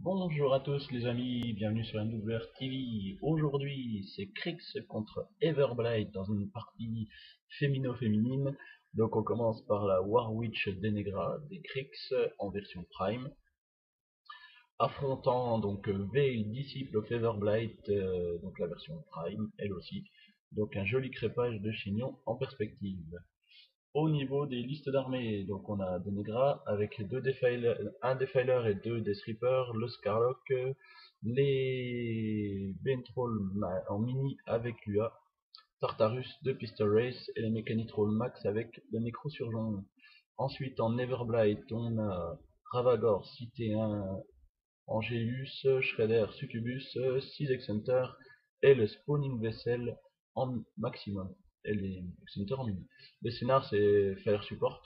Bonjour à tous les amis, bienvenue sur MWR TV. Aujourd'hui c'est Krix contre Everblight dans une partie fémino-féminine. Donc on commence par la Warwitch Denegra des Krix en version Prime, affrontant donc Veil, disciple of Everblight, donc la version Prime elle aussi. Donc un joli crépage de chignon en perspective. Au niveau des listes d'armées, donc on a Denegra avec un Defiler et deux Death Reaper, le Scarlock, les Bentroll en mini avec l'UA, Tartarus, deux Pistol Race et les Mechanitroll Max avec le Necrosurgeon. Ensuite en Everblight, on a Ravagor, Cité 1, Angelus, Shredder, Succubus, 6 Excenter et le Spawning Vessel en maximum. Et les Excenter en mini. Les scénars c'est Fire Support.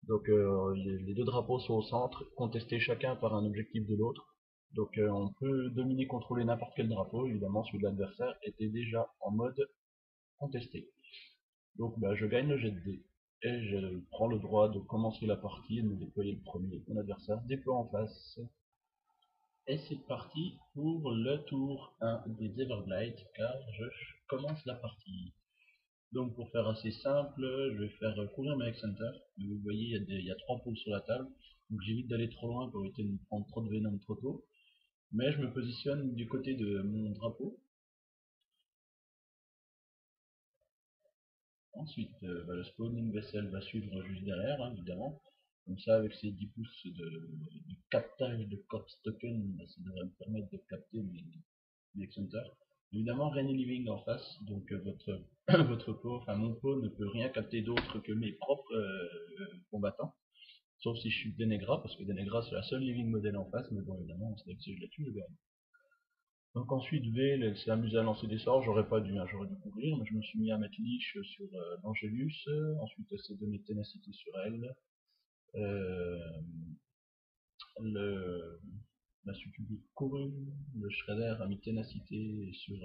Donc les deux drapeaux sont au centre, contestés chacun par un objectif de l'autre. Donc on peut dominer, contrôler n'importe quel drapeau. Évidemment celui de l'adversaire était déjà en mode contesté. Donc je gagne le jet de dés. Et je prends le droit de commencer la partie et de me déployer le premier. Mon adversaire déploie en face. Et c'est parti pour le tour 1 des Everblight, car je commence la partie. Donc pour faire assez simple, je vais faire courir mes Excenter. Vous voyez, il y a 3 poules sur la table, donc j'évite d'aller trop loin pour éviter de me prendre trop de venom trop tôt. Mais je me positionne du côté de mon drapeau. Ensuite, le spawning vessel va suivre juste derrière, hein, évidemment. Comme ça, avec ces 10 pouces de captage de corpse token, ça devrait me permettre de capter mes Center. Évidemment, rien n'est living en face, donc votre, votre pot, enfin mon pot ne peut rien capter d'autre que mes propres combattants. Sauf si je suis Denegra, parce que Denegra c'est la seule living modèle en face, mais bon évidemment, c'est que si je la tue, je gagne. Donc ensuite V, elle s'est amusée à lancer des sorts, j'aurais pas dû, hein, j'aurais dû couvrir, mais je me suis mis à mettre Leash sur l'Angelus, ensuite elle s'est donné ténacité sur elle, le, la Succubus couru, le Shredder a mis ténacité sur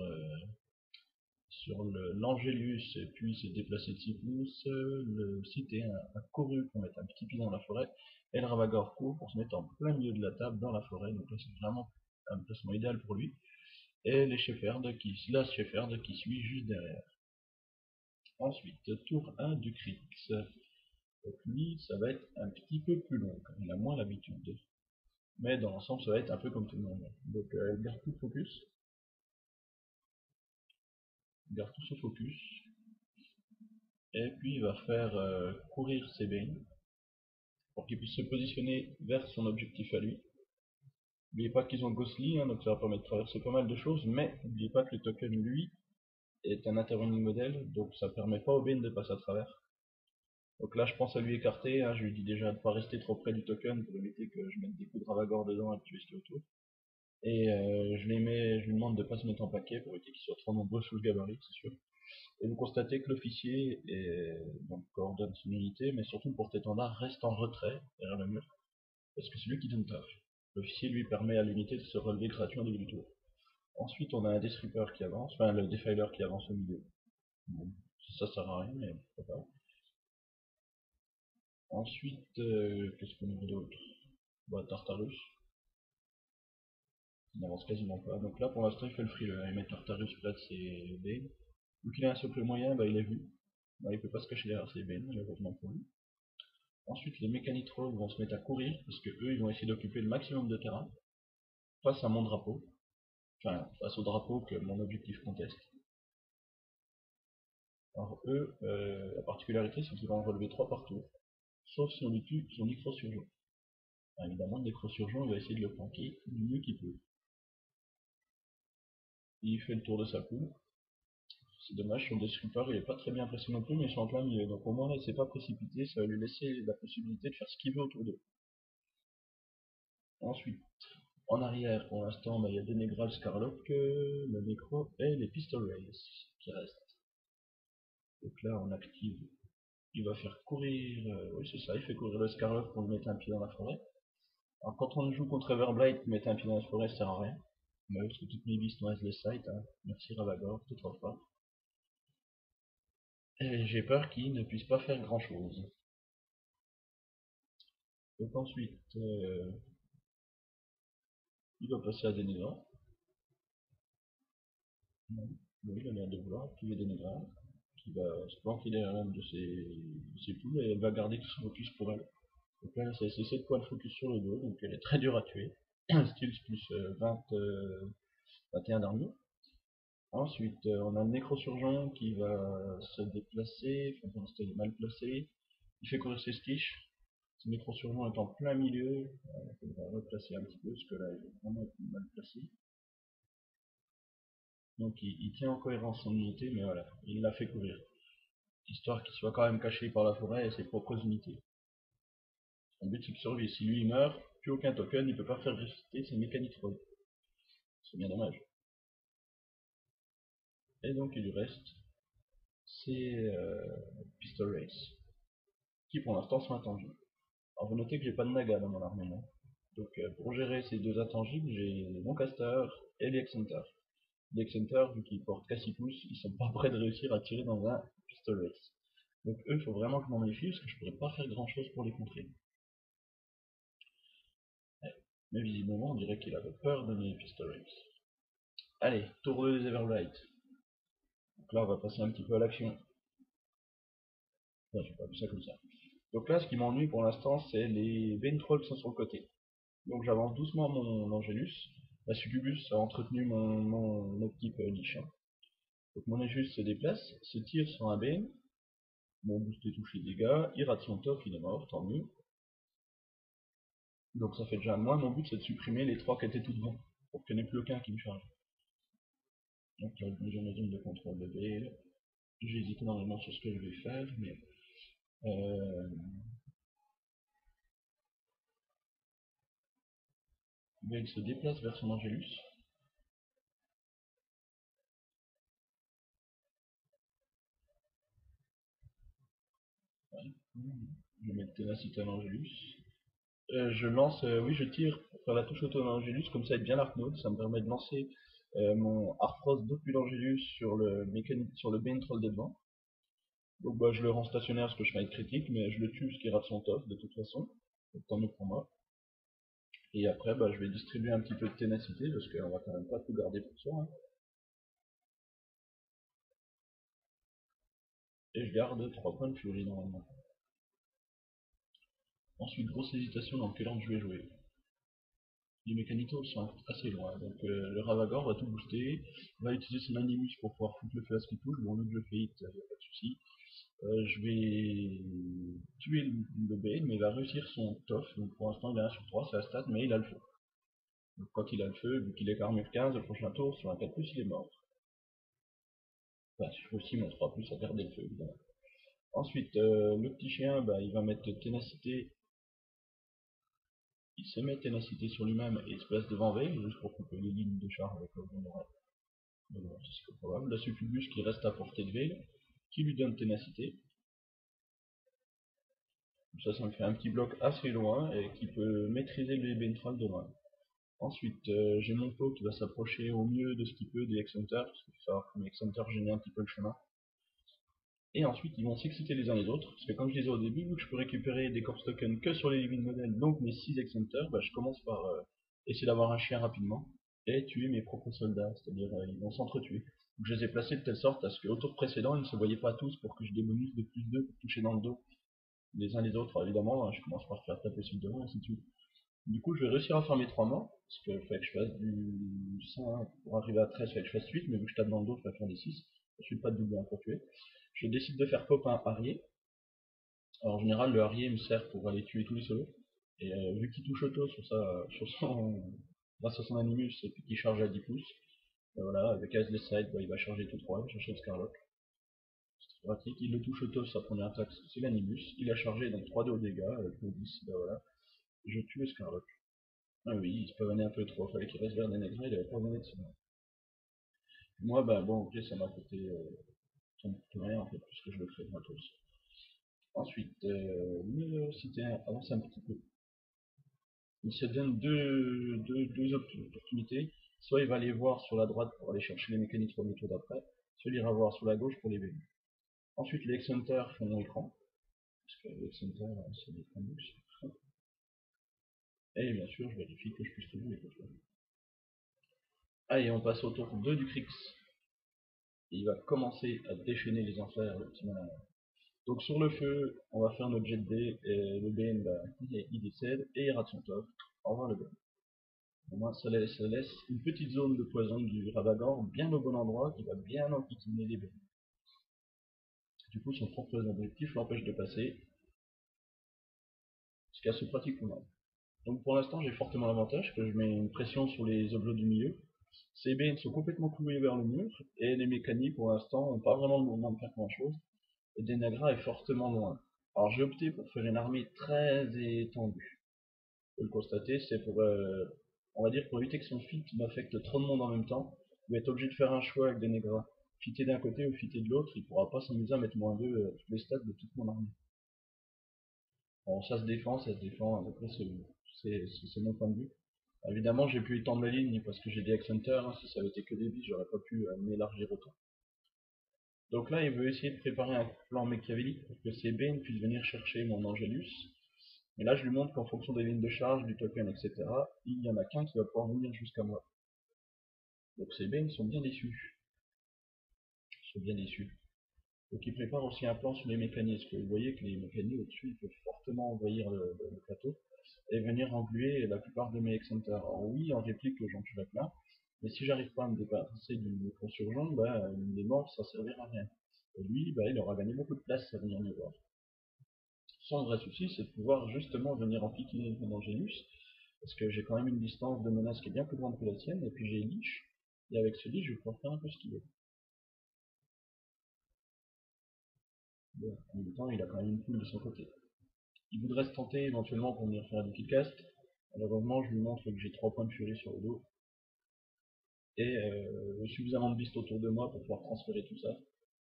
l'Angelus, et puis s'est déplacé de 6 pouces, le Cité a couru pour mettre un petit pied dans la forêt, et le Ravagor court pour se mettre en plein milieu de la table dans la forêt, donc là c'est vraiment un placement idéal pour lui. Et les la Shepherd qui suit juste derrière. Ensuite, tour 1 du Krix. Donc lui, ça va être un petit peu plus long, il a moins l'habitude. Mais dans l'ensemble, ça va être un peu comme tout le monde. Donc il garde tout focus. Il garde tout ce focus. Et puis il va faire courir ses Bane pour qu'il puisse se positionner vers son objectif à lui. N'oubliez pas qu'ils ont Ghostly, hein, donc ça va permettre de traverser pas mal de choses, mais n'oubliez pas que le token, lui, est un interrunning model, donc ça permet pas au Bane de passer à travers. Donc là je pense à lui écarter, hein, je lui dis déjà de ne pas rester trop près du token pour éviter que je mette des coups de Ravagor dedans et que tuer ce qui est autour. Et je lui demande de ne pas se mettre en paquet pour éviter qu'ils soient trop nombreux sous le gabarit, c'est sûr. Et vous constatez que l'officier donc coordonne son unité, mais surtout le porte-étendard reste en retrait derrière le mur, parce que c'est lui qui donne taf. L'officier lui permet à l'unité de se relever gratuitement au début du tour. Ensuite on a un Death Reaper qui avance, enfin le Defiler qui avance au milieu. Bon, ça sert à rien, mais pourquoi pas. Ensuite, qu'est-ce qu'on a d'autre? Tartarus. Il n'avance quasiment pas. Donc là, pour l'instant, il fait le frileux. Il met Tartarus près de ses Bane. Vu qu'il a un socle moyen, il est vu. Il peut pas se cacher derrière ses Bane, malheureusement pour lui. Ensuite, les Mechanitrolls vont se mettre à courir, parce que eux, ils vont essayer d'occuper le maximum de terrain, face à mon drapeau. Enfin, face au drapeau que mon objectif conteste. Alors eux, la particularité, c'est qu'ils vont en relever 3 par tour. Sauf si on lui tue son Necrosurgeon. Évidemment, le Necrosurgeon, il va essayer de le planquer du mieux qu'il peut. Il fait le tour de sa poule. C'est dommage, son Death Reaper il est pas très bien placé non plus, mais ils sont en plein milieu. Donc au moins là, il s'est pas précipité, ça va lui laisser la possibilité de faire ce qu'il veut autour d'eux. Ensuite, en arrière, pour l'instant, il y a Denegra, le Scarlock, le Necro et les Pistol Race qui restent. Donc là, on active. Il va faire courir, oui c'est ça, il fait courir le Scarlock pour lui mettre un pied dans la forêt. Alors quand on joue contre Everblight, mettre un pied dans la forêt, ça sert à rien. Mais parce que toutes mes beasts noisent les sites, hein. Merci Ravagor, t'es trop fort. Et j'ai peur qu'il ne puisse pas faire grand chose. Donc ensuite, Il va passer à Deneva. Oui, il a l'air de vouloir activer Deneva, qui va se planquer derrière l'âme de ses poules et elle va garder tout son focus pour elle. Donc là, c'est 7 points de focus sur le dos, donc elle est très dure à tuer. Skills plus 21 d'armure. Ensuite, on a le Nécrosurgeon qui va se déplacer, enfin pour l'instant il est mal placé. Il fait courir ses stiches. Ce Nécrosurgeon est en plein milieu. Il faudra replacer un petit peu parce que là il est vraiment mal placé. Donc il tient en cohérence son unité, mais voilà, il l'a fait courir. Histoire qu'il soit quand même caché par la forêt et ses propres unités. Son but c'est qu'il survive. Si lui il meurt, plus aucun token, il peut pas faire ressusciter ses mécaniques trolls. C'est bien dommage. Et donc il lui reste ces Pistol Race, qui pour l'instant sont intangibles. Alors vous notez que j'ai pas de Naga dans mon armement. Donc pour gérer ces deux intangibles, j'ai mon caster et les Excenter. Les Excenter, vu qu'ils portent qu'à 6 pouces, ils sont pas prêts de réussir à tirer dans un Pistol Race. Donc eux, il faut vraiment que je m'en méfie parce que je pourrais pas faire grand chose pour les contrer. Ouais. Mais visiblement, on dirait qu'il avait peur de mes Pistol Race. Allez, tour 2 des Everblight. Donc là, on va passer un petit peu à l'action. Enfin, j'ai pas vu ça comme ça. Donc là, ce qui m'ennuie pour l'instant, c'est les Vein Trolls qui sont sur le côté. Donc j'avance doucement mon Angelus. La Succubus a entretenu mon type Lich. Donc mon Angelus se déplace, se tire sur un Bane. Mon boost touche les dégâts, il rate son top, il est mort, tant mieux. Donc ça fait déjà moi, mon but c'est de supprimer les 3 qui étaient tout devant, pour qu'il n'y en ait plus aucun qui me charge. Donc là, j'ai une zone de contrôle de Veil. J'hésite énormément sur ce que je vais faire, mais Veil se déplace vers son Angelus. Ouais. Je vais mettre Ténacité à l'Angelus. Je lance, oui, je tire pour faire la touche auto à l'Angelus, comme ça avec bien l'Arc Mode, ça me permet de lancer mon Arfrost depuis l'Angelus sur le Bane Troll de devant. Donc bah, je le rends stationnaire parce que je fais être critique, mais je le tue parce qu'il rate son top de toute façon. Donc tant mieux pour moi. Et après, bah, je vais distribuer un petit peu de ténacité parce qu'on va quand même pas tout garder pour soi. Hein. Et je garde 3 points de furie normalement. Ensuite, grosse hésitation dans quel ordre je vais jouer. Les mécanicaux sont assez loin, donc le Ravagor va tout booster, va utiliser son animus pour pouvoir foutre le feu à ce qu'il touche, bon vu que je fais hit, y a pas de souci. Je vais tuer le Bane, mais il va réussir son tof, donc pour l'instant il a 1 sur 3, c'est la stat, mais il a le feu. Donc quand il a le feu, vu qu'il est qu'armure 15, le prochain tour, sur un 4+, il est mort. Enfin, je fais aussi mon 3+, à garder le feu, évidemment. Ensuite, le petit chien, bah, il va mettre ténacité. Il se met ténacité sur lui-même et il se place devant Veil, juste pour couper les lignes de charge avec le bon droit. C'est peu probable. La Succubus qui reste à portée de Veil, qui lui donne ténacité. Ça me fait un petit bloc assez loin et qui peut maîtriser le Bentral de loin. Ensuite, j'ai mon pot qui va s'approcher au mieux de ce qu'il peut des X-Hunters, parce qu'il faut savoir que mes X-Hunters gênent un petit peu le chemin. Et ensuite, ils vont s'exciter les uns les autres, parce que comme je disais au début, vu que je peux récupérer des corpse tokens que sur les living modèles, donc mes 6 X-Hunters, bah, je commence par essayer d'avoir un chien rapidement, et tuer mes propres soldats, c'est-à-dire ils vont s'entretuer. Donc je les ai placés de telle sorte à ce qu'au tour précédent, ils ne se voyaient pas tous pour que je des bonus de plus 2 pour toucher dans le dos les uns les autres. Alors, évidemment, je commence par faire taper sur le devant, et ainsi de suite. Du coup, je vais réussir à faire mes 3 morts, parce qu'il fallait que je fasse du 5 pour arriver à 13, il fallait que je fasse 8, mais vu que je tape dans le dos, je vais faire des 6. Je suis pas de double 1 pour tuer. Je décide de faire pop un Harrier. Alors, en général, le Harrier me sert pour aller tuer tous les solos. Et vu qu'il touche auto sur son, grâce à son animus, et puis qu'il charge à 10 pouces, et voilà, avec As Side, bah, il va charger tout 3, il va chercher le Scarlock. C'est pratique, il le touche auto, sa première attaque, c'est l'animus. Il a chargé, donc 3 de au dégâts, avec le 10, bah voilà. Je tue le Scarlock. Ah oui, il se pavanait un peu trop, fallait qu'il reste vers des nègres, il avait pas besoin de ça. Moi, bah bon, ok, ça m'a coûté rien en fait, puisque je le crée gratos. Ensuite, si t'es avance un petit peu, il se donne deux opportunités. Soit il va aller voir sur la droite pour aller chercher les mécaniques pour le tour d'après, soit il ira voir sur la gauche pour les vélos. Ensuite, les X-Hunters font mon écran, parce que les X-Hunters, c'est des écrans luxe. Et bien sûr, je vérifie que je puisse trouver les contrôles. Allez, on passe au tour 2 du Krix. Et il va commencer à déchaîner les enfers, le petit malin. Donc sur le feu, on va faire notre jet de dés, et le BN, il décède, et il rate son top. Au revoir le BN. Au moins ça laisse une petite zone de poison du Ravagor bien au bon endroit qui va bien enquiquiner les BN. Du coup son propre objectif l'empêche de passer, ce qui est assez pratique pour moi. Donc pour l'instant j'ai fortement l'avantage que je mets une pression sur les objets du milieu. Ces BN sont complètement cloués vers le mur, et les mécaniques pour l'instant n'ont pas vraiment le mouvement de faire grand chose. Et Denagra est fortement loin. Alors j'ai opté pour faire une armée très étendue. Faut le constater, c'est pour, on va dire, pour éviter que son fit m'affecte trop de monde en même temps. Il va être obligé de faire un choix avec Denegra. Fitter d'un côté ou fitter de l'autre, il pourra pas s'amuser à mettre -2 toutes les stats de toute mon armée. Alors ça se défend, après c'est mon point de vue. Évidemment j'ai pu étendre la ligne parce que j'ai des X-Hunter, hein. Si ça avait été que des billes, j'aurais pas pu m'élargir autant. Donc là, il veut essayer de préparer un plan machiavélique pour que CBN puisse venir chercher mon Angelus. Mais là, je lui montre qu'en fonction des lignes de charge, du token, etc., il n'y en a qu'un qui va pouvoir venir jusqu'à moi. Donc CBN sont bien déçus. Ils sont bien déçus. Donc il prépare aussi un plan sur les mécanismes. Vous voyez que les mécanismes au-dessus, ils peuvent fortement envahir le plateau et venir engluer la plupart de mes X-Hunters. Alors oui, en réplique, j'en tuerai plein. Mais si j'arrive pas à me débarrasser du micro-surgeon, il est mort, ça servira à rien. Et lui, il aura gagné beaucoup de place à venir me voir. Son vrai souci, c'est de pouvoir justement venir enquiquiner mon Angelus, parce que j'ai quand même une distance de menace qui est bien plus grande que la sienne, et puis j'ai Lich, et avec ce Lich, je vais pouvoir faire un peu ce qu'il veut. Bon, en même temps, il a quand même une poule de son côté. Il voudrait se tenter éventuellement pour venir faire du killcast. Malheureusement, je lui montre que j'ai 3 points de furie sur le dos, et suffisamment de beasts autour de moi pour pouvoir transférer tout ça,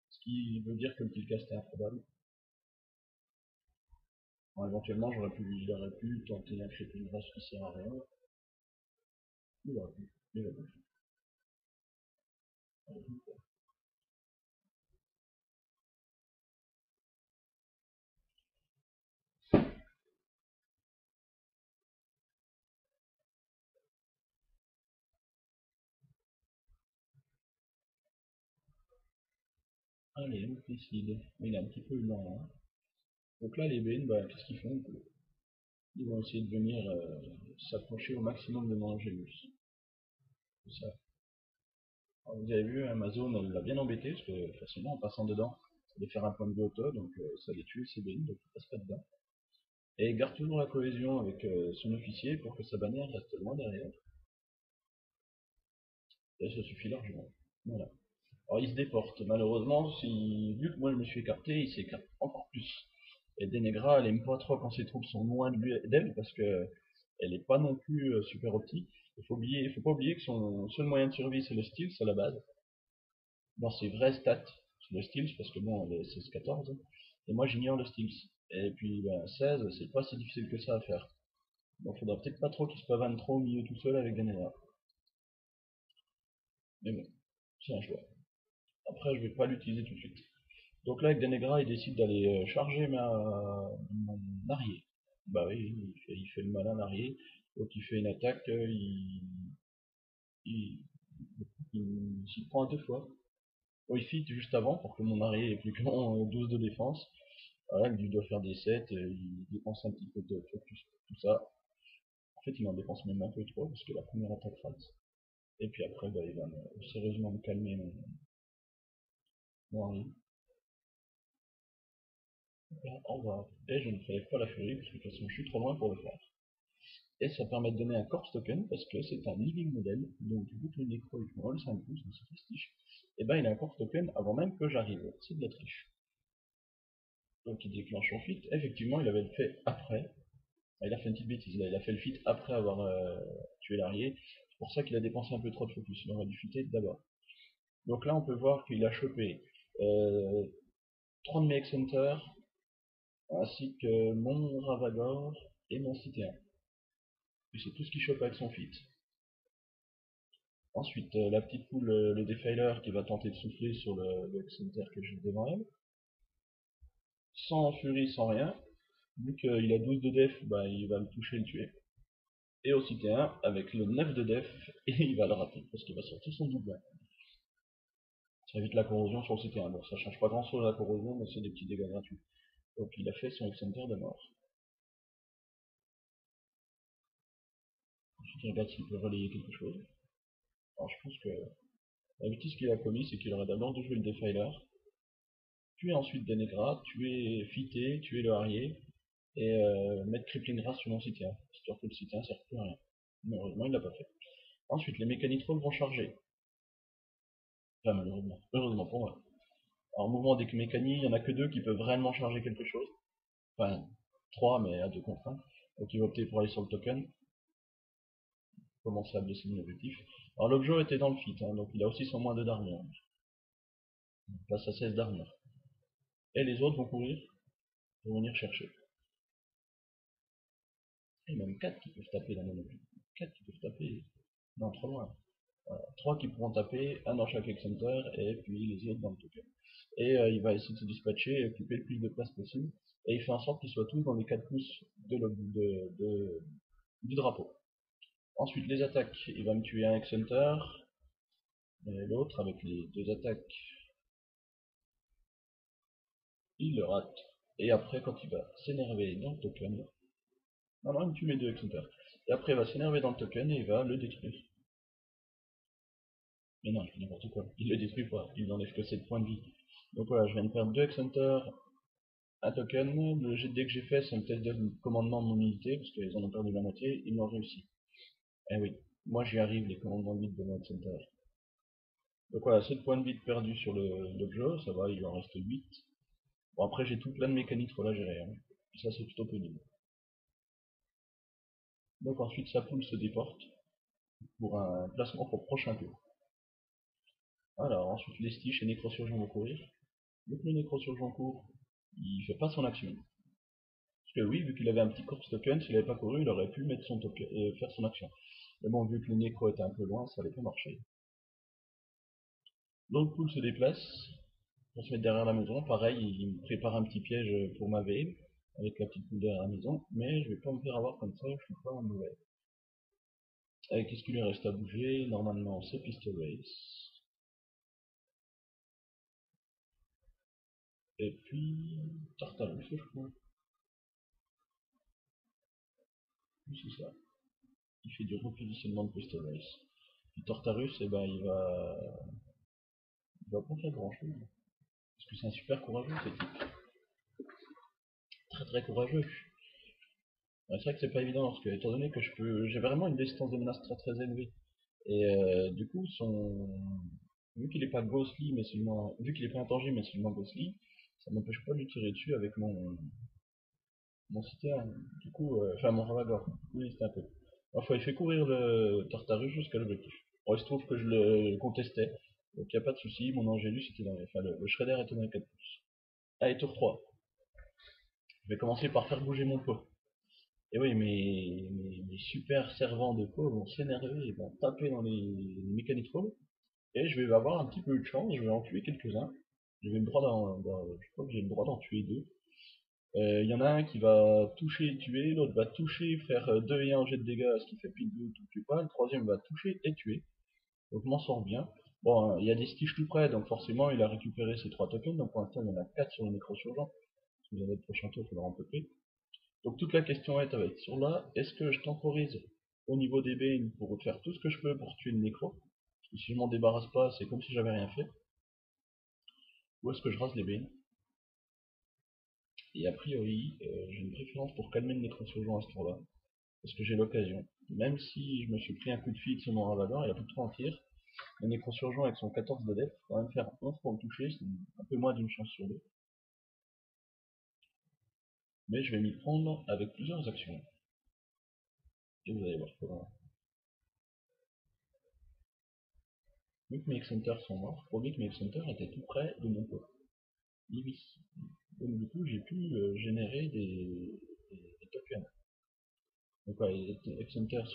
ce qui veut dire que le killcast est improbable. Bon, éventuellement, il aurait pu tenter un crippling rush qui sert à rien. Il aurait pu, il aurait pu. Allez, on décide. Mais il est un petit peu lent, hein. Donc là, les BN, qu'est-ce qu'ils font? Ils vont essayer de venir s'approcher au maximum de mon Angelus. C'est ça. Alors, vous avez vu, Amazon, elle l'a bien embêté, parce que facilement, en passant dedans, ça allait faire un point de vue auto, donc ça allait tuer ses BN, donc il passe pas dedans. Et il garde toujours la cohésion avec son officier pour que sa bannière reste loin derrière. Et ça suffit largement. Voilà. Alors il se déporte. Malheureusement, vu que moi je me suis écarté, il s'écarte encore plus. Et Denegra, elle aime pas trop quand ses troupes sont loin d'elle parce que elle est pas non plus super optique. Faut pas oublier que son seul moyen de survie c'est le stealth à la base. Dans ses vraies stats, c'est le stealth parce que bon, elle est 16-14. Et moi j'ignore le stealth. Et puis 16, c'est pas si difficile que ça à faire. Donc faudra peut-être pas trop qu'il se pavane trop au milieu tout seul avec Denegra. Mais bon, c'est un choix. Après je vais pas l'utiliser tout de suite. Donc là, avec Denegra, il décide d'aller charger mon arrière. Bah oui, il fait le malin arrière. Donc il fait une attaque, il, il s'y prend à 2 fois. Bon, il fit juste avant pour que mon arrière ait plus que 12 de défense. Voilà, il doit faire des 7, il dépense un petit peu de focus, tout ça. En fait, il en dépense même un peu trop parce que la première attaque rate. Et puis après, il va sérieusement me calmer mon arrière. Au revoir. Et je ne ferai pas la furie parce que de toute façon, je suis trop loin pour le faire. Et ça permet de donner un corpse token parce que c'est un living model, donc vu que le nécro est rôle 5 pouces, donc c'est prestige, et il a un corpse token avant même que j'arrive, c'est de la triche. Donc il déclenche son feat, effectivement il avait le fait après, il a fait une petite bêtise là, il a fait le feat après avoir tué l'arrière, c'est pour ça qu'il a dépensé un peu trop de focus, il aurait dû fitter d'abord. Donc là on peut voir qu'il a chopé 30 mes Hunter, ainsi que mon Ravagor et mon Cité 1. Et c'est tout ce qu'il chope avec son feat. Ensuite, la petite poule, le Defiler qui va tenter de souffler sur le Xenter que j'ai devant elle. Sans furie, sans rien. Vu qu'il a 12 de def, il va le toucher et le tuer. Et au cité 1 avec le 9 de def, et il va le rater parce qu'il va sortir son double. Ça évite la corrosion sur le cité 1. Bon, ça change pas grand chose à la corrosion, mais c'est des petits dégâts gratuits. Donc il a fait son Excenter de mort. Ensuite il regarde s'il peut relayer quelque chose. Alors je pense que la bêtise qu'il a commis, c'est qu'il aurait d'abord dû jouer le Defiler, tuer ensuite Denegra, tuer Fité, tuer le Harrier, et mettre Crippling Grass sur mon cité 1, histoire que le cité 1 sert plus à rien. Malheureusement il l'a pas fait. Ensuite les Mécanitrolls vont charger. Enfin malheureusement, heureusement pour moi. Alors mouvement des mécaniques, il y en a que deux qui peuvent réellement charger quelque chose. Enfin, 3 mais à 2 contre 1. Donc il va opter pour aller sur le token. Commencer à blesser l'objectif. Alors l'objet était dans le fit, hein, donc il a aussi son moins 2 d'armure. Il passe à 16 d'armure. Et les autres vont courir pour venir chercher. Et même 4 qui peuvent taper dans mon objet. 4 qui peuvent taper. Non, trop loin. Voilà. 3 qui pourront taper, un dans chaque Excenter, et puis les autres dans le token. Et il va essayer de se dispatcher et occuper le plus de place possible. Et il fait en sorte qu'ils soient tous dans les 4 pouces du drapeau. Ensuite, les attaques, il va me tuer un Excenter, et l'autre, avec les deux attaques, il le rate. Et après, quand il va s'énerver dans le token, non, il me tue mes deux Excenter. Et après, il va s'énerver dans le token et il va le détruire. Mais non, je fais n'importe quoi. Il le détruit pas, il n'enlève que 7 points de vie. Donc voilà, je viens de perdre 2 Excenter, un token. Le jet de dé que j'ai fait, c'est un test de commandement de mon unité, parce qu'ils en ont perdu la moitié, ils l'ont réussi. Eh oui, moi j'y arrive, les commandements de vie de mon Excenter. Donc voilà, 7 points de vie perdus sur l'objet, ça va, il en reste 8. Bon, après, j'ai tout plein de mécaniques à gérer, hein. Et ça, c'est plutôt pénible. Donc ensuite, sa poule se déporte pour un placement pour le prochain tour. Alors, ensuite, les Stitch et Nécrosurgeon vont courir. Donc le Nécrosurgeon court, il fait pas son action. Parce que oui, vu qu'il avait un petit corpse token, s'il avait pas couru, il aurait pu mettre son token, faire son action. Mais bon, vu que le Nécro était un peu loin, ça allait pas marcher. L'autre poule se déplace pour se mettre derrière la maison. Pareil, il me prépare un petit piège pour m'aveiller avec la petite poule derrière la maison. Mais je vais pas me faire avoir comme ça, je suis pas un mauvais. Qu'est-ce qu'il lui reste à bouger? Normalement, c'est Pistol Race. Et puis, Tartarus, je crois. Oui, c'est ça. Il fait du repositionnement de Pistol Race. Puis Tartarus, eh ben, il va pas faire grand chose. Parce que c'est un super courageux, ce type. Très très courageux. Ouais, c'est vrai que c'est pas évident, parce que, étant donné que j'ai vraiment une distance de menace très très élevée. Et du coup, vu qu'il est pas ghostly, mais seulement, vu qu'il est pas intangible, mais seulement ghostly, ça m'empêche pas de lui tirer dessus avec mon citerne, du coup, enfin mon ravagor, oui c'était un peu. Enfin, il fait courir le Tartarus jusqu'à l'objectif. Bon, il se trouve que je le contestais, donc il n'y a pas de souci, mon Angélus était dans les... Enfin, le Shredder était dans les 4 pouces. Allez, tour 3. Je vais commencer par faire bouger mon pot. Et oui, mes super servants de pot vont s'énerver et vont taper dans les mécanitrolls. Et je vais avoir un petit peu de chance, je vais en tuer quelques-uns. Je crois que j'ai le droit d'en tuer deux. Il y en a un qui va toucher et tuer, l'autre va toucher, faire 2 et 1 en jet de dégâts, ce qui fait pile 2, tout tue pas, le troisième va toucher et tuer. Donc m'en sort bien. Bon, il y a des stiches tout près, donc forcément il a récupéré ses 3 tokens, donc pour l'instant il y en a 4 sur le Nécrosurgent. Si vous avez le prochain tour, il faudra en peu plus. Donc toute la question est, avec sur là, est-ce que je temporise au niveau des Bane pour faire tout ce que je peux pour tuer le Nécro? Parce que si je m'en débarrasse pas, c'est comme si j'avais rien fait. Ou est-ce que je rase les Bane? Et a priori, j'ai une préférence pour calmer le Nécrosurgent à ce tour-là. Parce que j'ai l'occasion. Même si je me suis pris un coup de fil sur mon Ravagor, il a plus de 3 en tir. Le Nécrosurgent avec son 14 de def, va même faire 11 pour le toucher, c'est un peu moins d'une chance sur deux. Mais je vais m'y prendre avec plusieurs actions. Et vous allez voir comment. Vu que mes Excenters sont morts, pour que mes Excenters étaient tout près de mon pot. Oui. Donc du coup j'ai pu générer des tokens. Donc les Excenters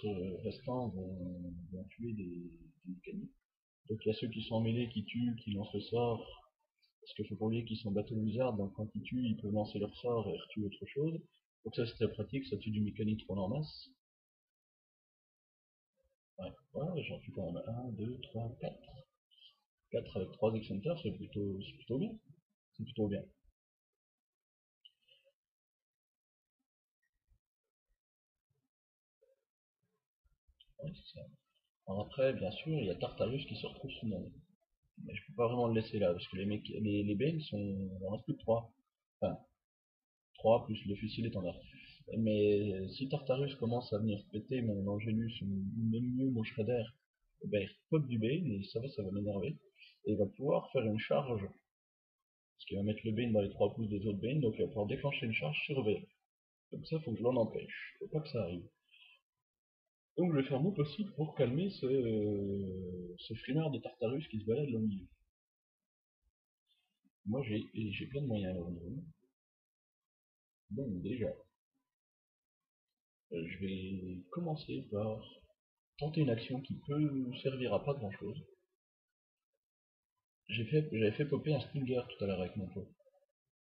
restants vont tuer des mécaniques. Donc il y a ceux qui sont mêlés, qui tuent, qui lancent le sort. Parce qu'il faut pas oublier qu'ils sont Battle Wizard, donc quand ils tuent, ils peuvent lancer leur sort et retuer autre chose. Donc ça c'est très pratique, ça tue du mécanique trop en masse. Ouais, j'en suis quand même 1, 2, 3, 4. 4 avec 3 Excenters, c'est plutôt bien. C'est plutôt bien. Ouais, c'est ça. Alors après, bien sûr, il y a Tartarus qui se retrouve sous mon nez. Mais je peux pas vraiment le laisser là, parce que les Bane sont. Il en reste plus que 3. Enfin, 3 plus l'officier l'étendard. Mais si Tartarus commence à venir péter mon Angelus, ou même mieux mon Shredder, eh ben, il repop du Bane, et ça va m'énerver. Et il va pouvoir faire une charge, parce qu'il va mettre le Bane dans les 3 pouces des autres Bane, donc il va pouvoir déclencher une charge sur Veil. Donc ça, faut que je l'en empêche. Faut pas que ça arrive. Donc je vais faire mon possible pour calmer ce frimeur de Tartarus qui se balade au milieu. Moi j'ai plein de moyens là au niveau. Bon, déjà, je vais commencer par tenter une action qui peut servir à pas grand chose. J'avais fait popper un Stinger tout à l'heure avec mon pot.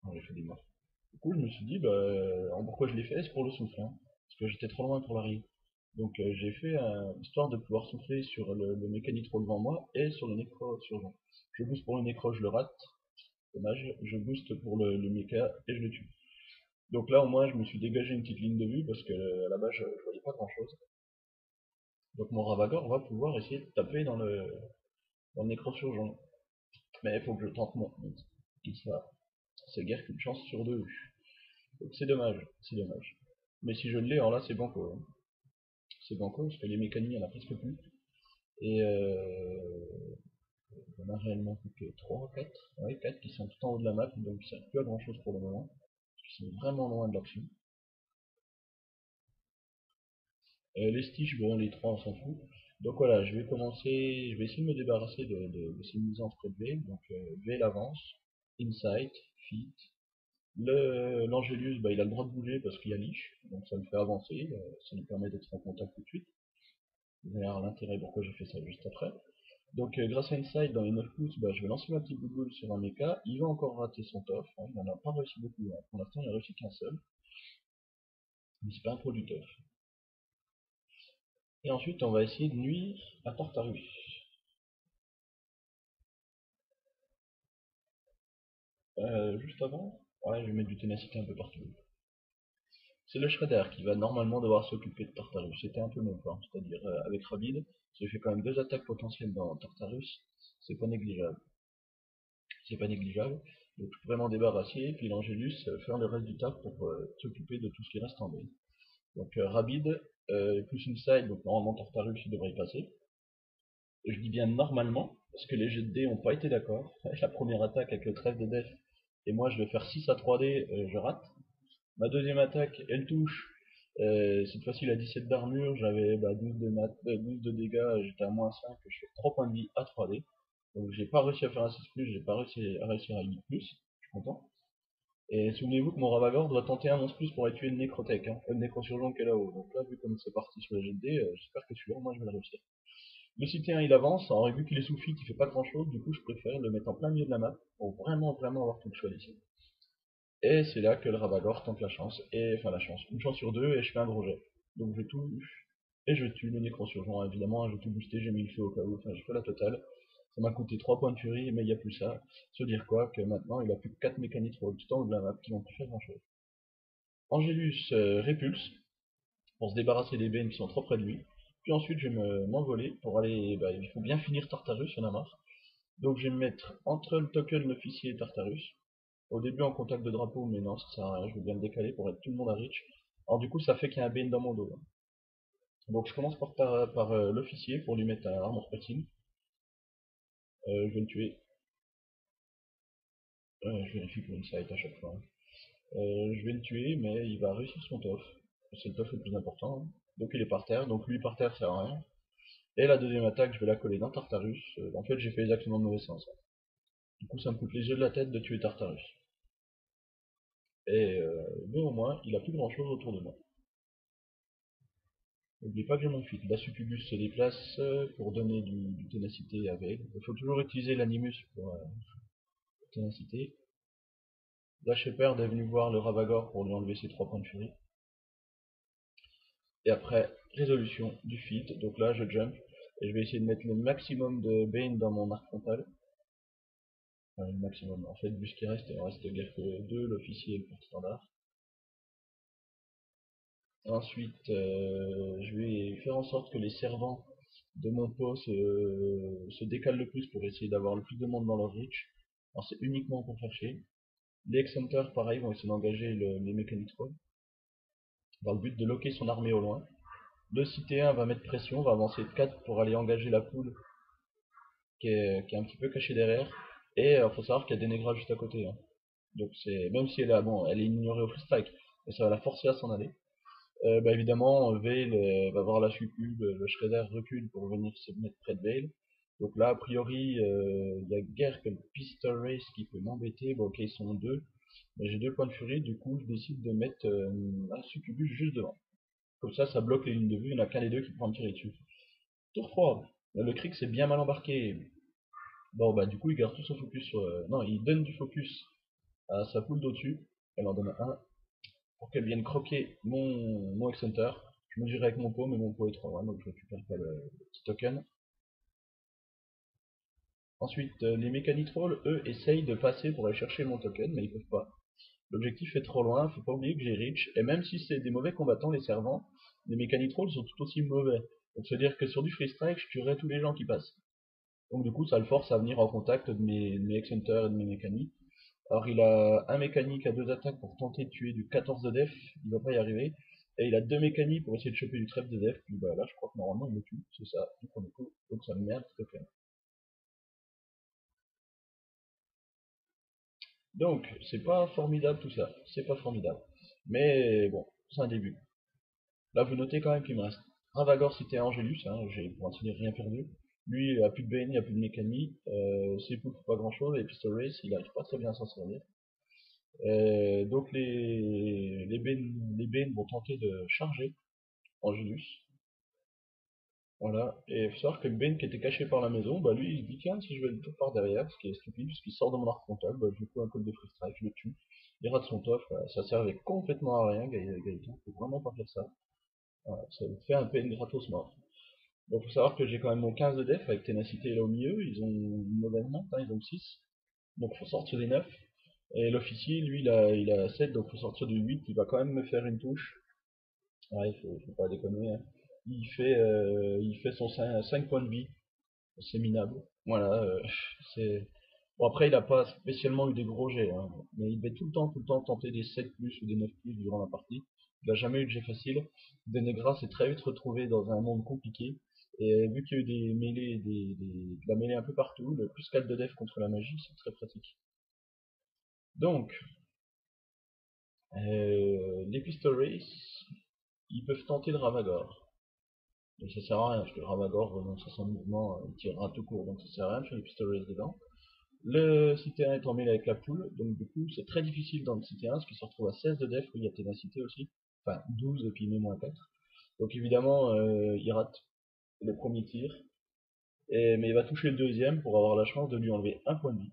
Quand j'ai fait des morts. Du coup, je me suis dit, bah, pourquoi je l'ai fait, c'est pour le souffle, hein, parce que j'étais trop loin pour l'arriver. Donc j'ai fait histoire de pouvoir souffler sur le mécanitro devant moi et sur le nécro surgeon. Je booste pour le nécro, je le rate, dommage, je booste pour le méca et je le tue. Donc là au moins je me suis dégagé une petite ligne de vue parce que à la base je voyais pas grand chose. Donc mon Ravagor va pouvoir essayer de taper dans le nécrosurgeon. Mais il faut que je tente mon hit. Et ça, c'est guère qu'une chance sur deux. Donc c'est dommage, c'est dommage. Mais si je l'ai, alors là c'est banco, hein. C'est banco parce que les mécaniques il y en a presque plus. Et il y en a réellement plus que 3, 4. Ouais, 4 qui sont tout en haut de la map, donc ça servent plus à grand chose pour le moment. Ils sont vraiment loin de l'action. Les Stitch, bon, les 3 on s'en fout. Donc voilà, je vais essayer de me débarrasser de ces nuisances près de V. Donc V l'avance, Insight, Fit. L'Angelius, bah, il a le droit de bouger parce qu'il y a Lich, donc ça me fait avancer, ça nous permet d'être en contact tout de suite. Vous allez voir l'intérêt pourquoi j'ai fait ça juste après. Donc grâce à Insight, dans les 9 pouces, bah, je vais lancer ma petite bouboule sur un mecha, il va encore rater son tof, hein, il n'en a pas réussi beaucoup, hein. Pour l'instant il a réussi qu'un seul, mais c'est pas un pro du tof. Et ensuite on va essayer de nuire à Tartarus. Juste avant, ouais, je vais mettre du ténacité un peu partout. C'est le Shredder qui va normalement devoir s'occuper de Tartarus. C'était un peu mon plan, c'est-à-dire avec Rabid, j'ai fait quand même 2 attaques potentielles dans Tartarus, c'est pas négligeable. C'est pas négligeable. Donc je pourrais m'en débarrasser, puis l'Angelus faire le reste du taf pour s'occuper de tout ce qui reste en main. Donc Rabid, plus une side, donc normalement Tartarus il devrait y passer. Et je dis bien normalement, parce que les jets de dés n'ont pas été d'accord. La première attaque avec le trèfle de def, et moi je vais faire 6 à 3D, je rate. Ma deuxième attaque, elle touche. Cette fois-ci, la 17 d'armure, j'avais 12 de dégâts, j'étais à -5, je fais 3 points de vie à 3D. Donc j'ai pas réussi à faire un 6+, j'ai pas réussi à réussir à 8+, je suis content. Et souvenez-vous que mon Ravagor doit tenter un 11+, pour aller tuer le Necrotech, hein, le Necrosurgeon qui est là-haut. Donc là, vu comme c'est parti sur le jet de dés, j'espère que celui-là, moi je vais le réussir. Le Cité1 il avance, alors vu qu'il est sous fit, il fait pas grand chose, du coup je préfère le mettre en plein milieu de la map, pour vraiment avoir tout le choix d'ici. Et c'est là que le Ravagor tente la chance, enfin la chance, une chance sur deux, et je fais un gros jet. Donc je touche, et je tue le Nécrosurgeon, évidemment, hein, j'ai tout boosté, j'ai mis le feu au cas où, enfin j'ai fait la totale. Ça m'a coûté 3 points de furie, mais il n'y a plus ça. Se dire quoi, que maintenant il a plus que 4 mécaniques tout le temps de la map qui vont plus faire grand chose. Angelus répulse, pour se débarrasser des Bane qui sont trop près de lui. Puis ensuite je vais m'envoler pour aller, il faut bien finir Tartarus, il y en a marre. Donc je vais me mettre entre le token, l'officier et Tartarus. Au début en contact de drapeau, mais non, ça sert à rien, je vais bien me décaler pour être tout le monde à reach. Alors du coup, ça fait qu'il y a un Bane dans mon dos, hein. Donc je commence par l'officier pour lui mettre un armor patine. Je vais le tuer. Je vérifie pour une site à chaque fois, hein. Je vais le tuer, mais il va réussir son tof. C'est le tof le plus important, hein. Donc il est par terre, donc lui par terre ça sert à rien. Et la deuxième attaque, je vais la coller dans Tartarus. En fait, j'ai fait exactement le mauvais sens, hein. Du coup, ça me coûte les yeux de la tête de tuer Tartarus. Et mais au moins, il a plus grand chose autour de moi. N'oublie pas que j'ai mon feat. La Succubus se déplace pour donner du ténacité avec. Il faut toujours utiliser l'animus pour ténacité. La Shepherd est venue voir le Ravagor pour lui enlever ses 3 points de furie. Et après, résolution du feed. Donc là, je jump. Et je vais essayer de mettre le maximum de Bane dans mon arc frontal. Enfin, le maximum. En fait, vu ce qui reste, il en reste guère que deux, l'officier et le porte standard. Ensuite, je vais faire en sorte que les servants de mon pot se décalent le plus pour essayer d'avoir le plus de monde dans leur reach. Alors c'est uniquement pour faire chier. Les X-Hunters, pareil, vont essayer d'engager les Mechanic Trolls dans le but de loquer son armée au loin. Le Cité 1 va mettre pression, va avancer de 4 pour aller engager la poule qui est un petit peu cachée derrière. Et faut savoir qu'il y a des négras juste à côté, hein. Donc c'est même si elle a, bon, elle est ignorée au free strike, mais ça va la forcer à s'en aller. Bah évidemment, Veil va voir la succube, le Shredder recule pour venir se mettre près de Veil. Donc là, a priori, il y a guère que le Pistol Race qui peut m'embêter. Bon, ok, ils sont deux, mais j'ai deux points de furie, du coup, je décide de mettre un Succubus juste devant. Comme ça bloque les lignes de vue, il n'y en a qu'un des deux qui pourra me tirer dessus. Tour 3. Là, le Crick s'est bien mal embarqué. Bon, bah du coup, il garde tout son focus sur... non, il donne du focus à sa poule d'au-dessus. Elle en donne un pour qu'elle vienne croquer mon X-Hunter. Je me dirais avec mon pot, mais mon pot est trop loin, donc je récupère pas le petit token. Ensuite, les Mechanitrolls, eux, essayent de passer pour aller chercher mon token, mais ils peuvent pas. L'objectif est trop loin, faut pas oublier que j'ai Reach, et même si c'est des mauvais combattants, les servants, les Mechanitrolls sont tout aussi mauvais. Donc c'est-à-dire que sur du free strike, je tuerais tous les gens qui passent. Donc du coup, ça le force à venir en contact de mes X-Hunters et de mes mécaniques. Alors il a un mécanique à deux attaques pour tenter de tuer du 14 de def, il va pas y arriver. Et il a deux mécaniques pour essayer de choper du 13 de def, puis bah là je crois que normalement il me tue, c'est ça, du premier coup, donc ça me merde, s'il te plaît. Donc, c'est pas formidable tout ça, c'est pas formidable. Mais bon, c'est un début. Là vous notez quand même qu'il me reste Ravagor cité Angelus, hein, j'ai pour ainsi dire rien perdu. Lui il a plus de BN, il a plus de mécanique, ses poules font pas grand chose, et Pistol Race il arrive pas très bien à s'en servir. Donc les BN vont tenter de charger Angelus. Voilà, et il faut savoir que Ben qui était caché par la maison, bah lui il se dit tiens si je vais le tour par derrière, ce qui est stupide puisqu'il sort de mon arc frontal, bah je lui fous un code de free strike, je le tue, il rate son tof, voilà, ça servait complètement à rien Gaëtan, faut vraiment pas faire ça, voilà, ça vous fait un PN gratos mort. Donc faut savoir que j'ai quand même mon 15 de def avec ténacité là au milieu, ils ont une mauvaise note, hein, ils ont 6, donc faut sortir des 9, et l'officier lui il a 7, donc faut sortir du 8, il va quand même me faire une touche, ouais, faut pas déconner, hein. Il fait son 5 points de vie, c'est minable. Voilà, c'est... Bon après il a pas spécialement eu des gros jets, hein, mais il devait tout le temps tenter des 7 plus ou des 9 plus durant la partie. Il a jamais eu de jet facile. Denegra s'est très vite retrouvé dans un monde compliqué. Et vu qu'il y a eu des mêlées, de la mêlée un peu partout, le plus 4 de def contre la magie, c'est très pratique. Donc, les Pistol Race, ils peuvent tenter le Ravagor. Mais ça sert à rien, parce que le Ravagor renonce à son mouvement, il tirera tout court, donc ça sert à rien de faire les Pistol Race dedans. Le cité 1 est en mêlée avec la poule, donc du coup c'est très difficile dans le cité 1, parce qu'il se retrouve à 16 de def, où il y a ténacité aussi, enfin 12 et puis il met moins 4. Donc évidemment il rate le premier tir, mais il va toucher le deuxième pour avoir la chance de lui enlever un point de vie.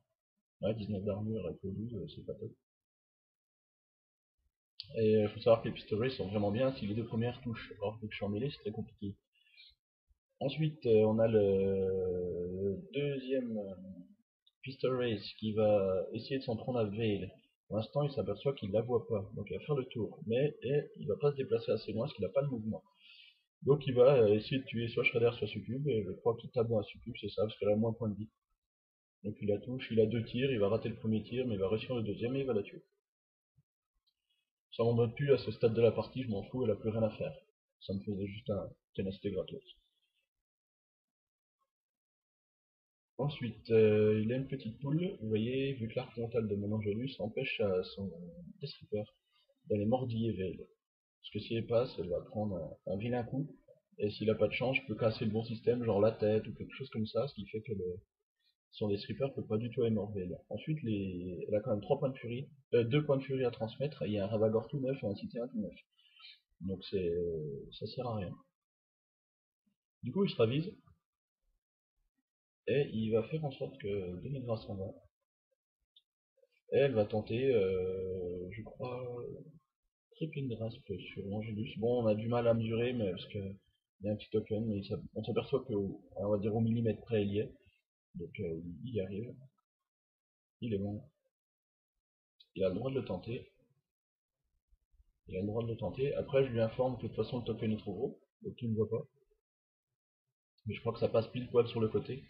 Ouais, 19 d'armure avec le 12, c'est pas top. Et il faut savoir que les pistolets sont vraiment bien, si les deux premières touchent, or vu que je suis en mêlée c'est très compliqué. Ensuite on a le deuxième Pistol Race qui va essayer de s'en prendre à Veil. Pour l'instant, il s'aperçoit qu'il la voit pas, donc il va faire le tour. Mais il va pas se déplacer assez loin parce qu'il n'a pas de mouvement. Donc il va essayer de tuer soit Shredder, soit Succube, et je crois qu'il tape dans la Succube, c'est ça, parce qu'elle a moins de points de vie. Donc il la touche, il a deux tirs, il va rater le premier tir, mais il va réussir le deuxième et il va la tuer. Ça m'embête plus à ce stade de la partie, je m'en fous, elle a plus rien à faire. Ça me faisait juste un ténacité gratos. Ensuite, il a une petite poule, vous voyez, vu que l'arc frontal de mon Angelus empêche à son Death d'aller mordiller Veil. Parce que si elle passe, elle va prendre un vilain coup, et s'il a pas de chance, je peux casser le bon système, genre la tête ou quelque chose comme ça, ce qui fait que son Death Reaper peut pas du tout aller mordre Veil. Ensuite, elle a quand même 3 points de furie, 2 points de furie à transmettre, et il y a un Ravagor tout neuf et un Cité 1 tout neuf. Donc ça sert à rien. Du coup, il se ravise, et il va faire en sorte que 2000 grâce s'en va. Et elle va tenter, je crois, Crippling Grasp sur Angelus. Bon, on a du mal à mesurer, mais parce que il y a un petit token, mais on s'aperçoit que, on va dire au millimètre près, il y est. Donc il y arrive. Il est bon. Il a le droit de le tenter. Il a le droit de le tenter. Après, je lui informe que de toute façon, le token est trop gros. Donc il ne voit pas. Mais je crois que ça passe pile poil sur le côté.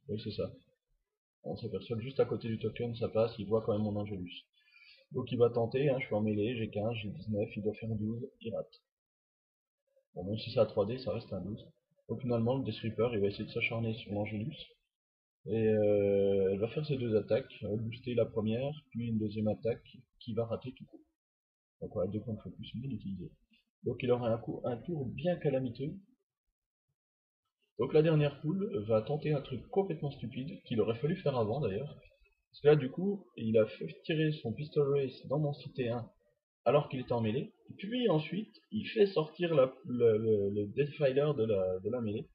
Oui, c'est ça. On s'aperçoit que juste à côté du token, ça passe. Il voit quand même mon Angelus. Donc il va tenter. Hein, je suis en mêlée. J'ai 15, j'ai 19. Il doit faire 12. Il rate. Bon, même si c'est à 3D, ça reste un 12. Donc finalement, le Death Reaper, il va essayer de s'acharner sur l'Angelus. Et elle va faire ses deux attaques, elle va booster la première, puis une deuxième attaque qui va rater tout coup. Donc voilà, 2 points de focus bien utilisés. Donc il aura un tour bien calamiteux. Donc la dernière poule va tenter un truc complètement stupide, qu'il aurait fallu faire avant d'ailleurs. Parce que là du coup, il a fait tirer son Pistol Race dans mon Cité 1 alors qu'il était en mêlée. Puis ensuite, il fait sortir le Deathfiler de la mêlée.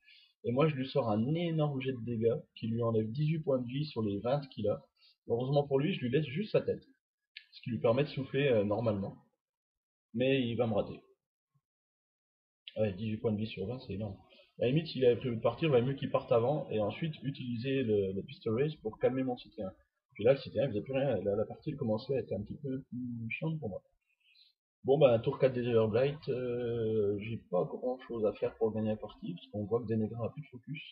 Et moi, je lui sors un énorme jet de dégâts qui lui enlève 18 points de vie sur les 20 qu'il a. Heureusement pour lui, je lui laisse juste sa tête. Ce qui lui permet de souffler normalement. Mais il va me rater. Ouais, 18 points de vie sur 20, c'est énorme. À la limite, s'il avait prévu de partir, il va mieux qu'il parte avant et ensuite utiliser le Pistol Race pour calmer mon Cité 1. Puis là, le Cité 1 faisait plus rien. Là, la partie commençait à être un petit peu plus chiante pour moi. Bon bah tour 4 des Everblight, j'ai pas grand chose à faire pour gagner la partie, parce qu'on voit que Denegra a plus de focus.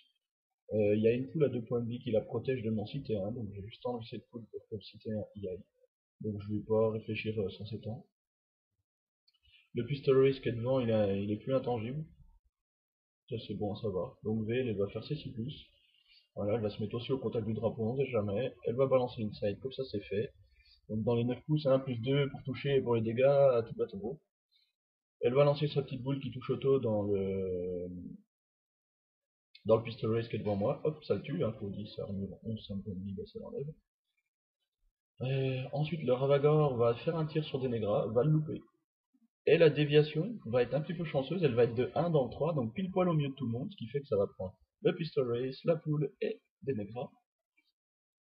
Il y a une poule à 2 points de vie qui la protège de mon Cité 1, donc j'ai juste enlevé cette poule pour que le Cité 1 y aille. Donc je vais pas réfléchir sans s'étendre. Le Pistol Race qui est devant, il est plus intangible. Ça c'est bon à savoir. Donc V, elle va faire ses 6 plus. Voilà, elle va se mettre aussi au contact du drapeau, on sait jamais. Elle va balancer une side, comme ça c'est fait. Donc dans les 9 pouces, 1 plus 2 pour toucher et pour les dégâts à tout bateau. Elle va lancer sa petite boule qui touche auto dans le Pistol Race qui est devant moi. Hop, ça le tue, hein, faut 10, armure 11, 5 points de vie, bah, ça l'enlève. Ensuite, le Ravagor va faire un tir sur Denegra, va le louper. Et la déviation va être un petit peu chanceuse, elle va être de 1 dans le 3, donc pile poil au milieu de tout le monde, ce qui fait que ça va prendre le Pistol Race, la poule et Denegra.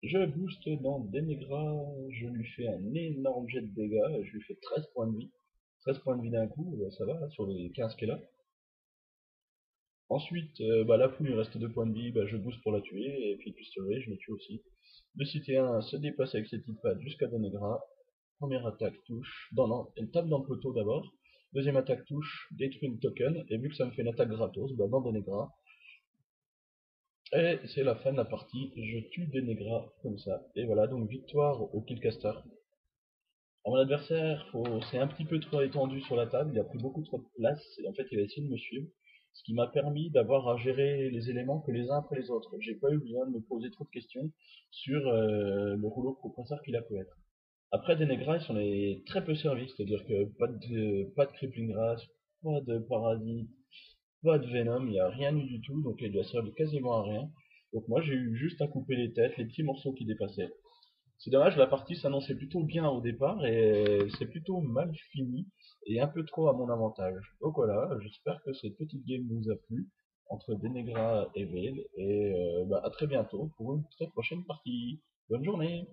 Je booste dans Denegra, je lui fais un énorme jet de dégâts, je lui fais 13 points de vie. 13 points de vie d'un coup, ça va, sur les 15 qu'elle a. Ensuite, la poule il reste 2 points de vie, je booste pour la tuer, et puis Pistol Race, je le tue aussi. Le Cité 1 se déplace avec ses petites pattes jusqu'à Denegra. Première attaque touche, non, elle tape dans le poteau d'abord. Deuxième attaque touche, détruit le token, et vu que ça me fait une attaque gratos, dans Denegra. Et c'est la fin de la partie, je tue Denegra comme ça. Et voilà, donc victoire au Killcaster. Alors, mon adversaire, c'est un petit peu trop étendu sur la table, il a pris beaucoup trop de place, et en fait il a essayé de me suivre. Ce qui m'a permis d'avoir à gérer les éléments que les uns après les autres. J'ai pas eu besoin de me poser trop de questions sur le rouleau compresseur qu'il a pu être. Après, Denegra, ils sont très peu servis, c'est-à-dire que pas de Crippling Grass, pas de Parasite, pas de Venom, il n'y a rien eu du tout, donc il a servi quasiment à rien. Donc moi, j'ai eu juste à couper les têtes, les petits morceaux qui dépassaient. C'est dommage, la partie s'annonçait plutôt bien au départ, et c'est plutôt mal fini, et un peu trop à mon avantage. Donc voilà, j'espère que cette petite game vous a plu, entre Denegra et Veil, et à très bientôt pour une très prochaine partie. Bonne journée!